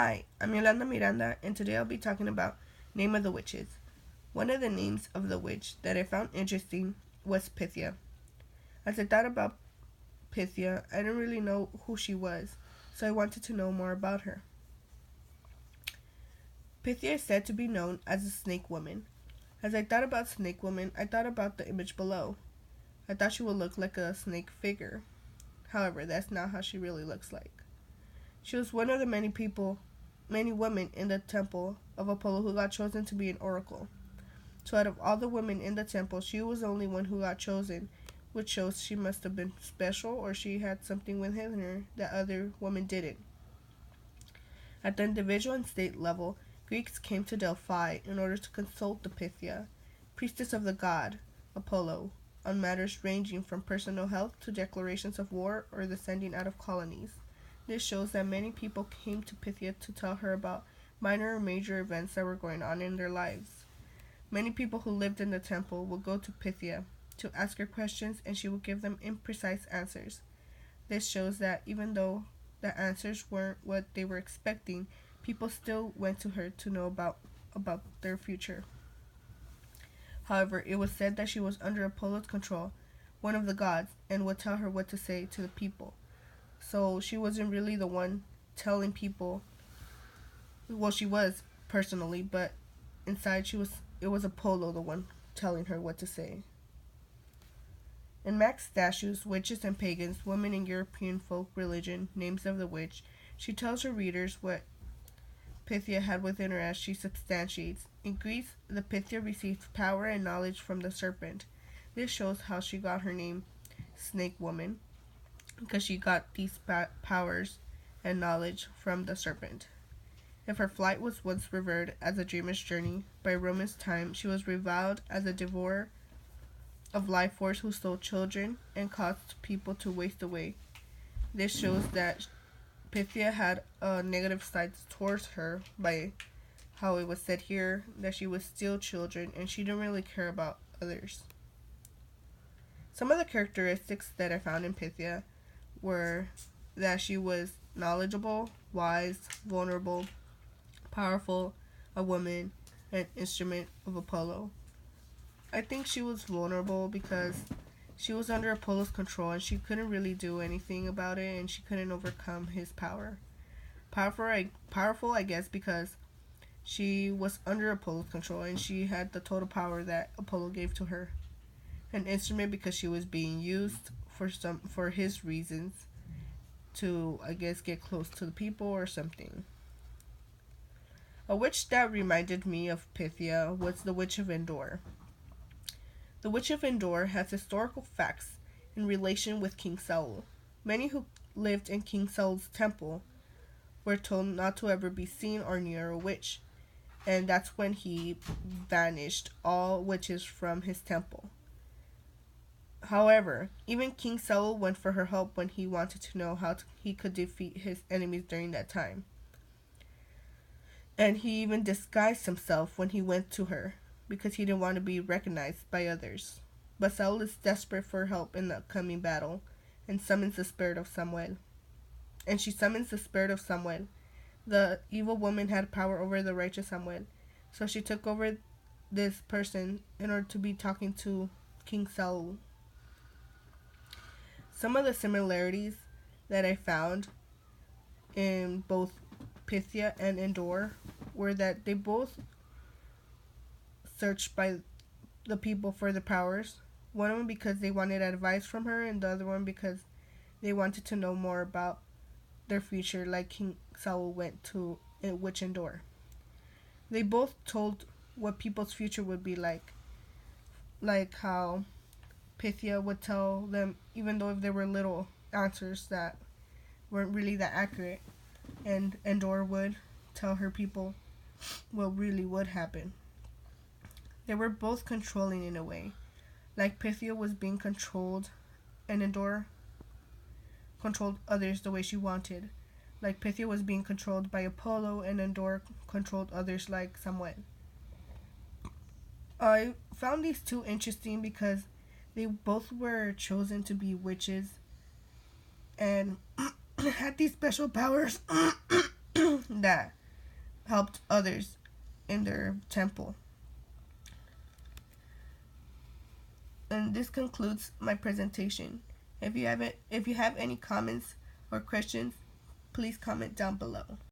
Hi, I'm Yolanda Miranda, and today I'll be talking about Name of the Witches. One of the names of the witch that I found interesting was Pythia. As I thought about Pythia, I didn't really know who she was, so I wanted to know more about her. Pythia is said to be known as a snake woman. As I thought about snake woman, I thought about the image below. I thought she would look like a snake figure. However, that's not how she really looks like. She was one of the many women in the temple of Apollo who got chosen to be an oracle. So out of all the women in the temple, she was the only one who got chosen, which shows she must have been special or she had something within her that other women didn't. At the individual and state level, Greeks came to Delphi in order to consult the Pythia, priestess of the god, Apollo, on matters ranging from personal health to declarations of war or the sending out of colonies. This shows that many people came to Pythia to tell her about minor or major events that were going on in their lives. Many people who lived in the temple would go to Pythia to ask her questions and she would give them imprecise answers. This shows that even though the answers weren't what they were expecting, people still went to her to know about their future. However, it was said that she was under Apollo's control, one of the gods, and would tell her what to say to the people. So she wasn't really the one telling people. Well, she was personally, but inside it was Apollo the one telling her what to say. In Mac's statues, Witches and Pagans, Women in European Folk Religion, Names of the Witch, she tells her readers what Pythia had within her as she substantiates. In Greece, the Pythia received power and knowledge from the serpent. This shows how she got her name, Snake Woman, because she got these powers and knowledge from the serpent. If her flight was once revered as a dreamer's journey, by Roman's time she was reviled as a devourer of life force who stole children and caused people to waste away. This shows that Pythia had a negative side towards her by how it was said here that she would steal children and she didn't really care about others. Some of the characteristics that I found in Pythia were that she was knowledgeable, wise, vulnerable, powerful, a woman, an instrument of Apollo. I think she was vulnerable because she was under Apollo's control and she couldn't really do anything about it and she couldn't overcome his power. Powerful, I guess, because she was under Apollo's control and she had the total power that Apollo gave to her. An instrument because she was being used for his reasons to, I guess, get close to the people or something. A witch that reminded me of Pythia was the Witch of Endor. The Witch of Endor has historical facts in relation with King Saul. Many who lived in King Saul's temple were told not to ever be seen or near a witch, and that's when he banished all witches from his temple. However, even King Saul went for her help when he wanted to know how he could defeat his enemies during that time. And he even disguised himself when he went to her because he didn't want to be recognized by others. But Saul is desperate for help in the upcoming battle and summons the spirit of Samuel. And she summons the spirit of Samuel. The evil woman had power over the righteous Samuel, so she took over this person in order to be talking to King Saul. Some of the similarities that I found in both Pythia and Endor were that they both searched by the people for the powers. One of them because they wanted advice from her, and the other one because they wanted to know more about their future, like King Saul went to Witch Endor. They both told what people's future would be like how Pythia would tell them, even though if there were little answers that weren't really that accurate, and Endor would tell her people what really would happen. They were both controlling in a way. Like Pythia was being controlled, and Endor controlled others the way she wanted. Like Pythia was being controlled by Apollo, and Endor controlled others like Samuel. I found these two interesting because they both were chosen to be witches and had these special powers that helped others in their temple. And this concludes my presentation. If you have any comments or questions, please comment down below.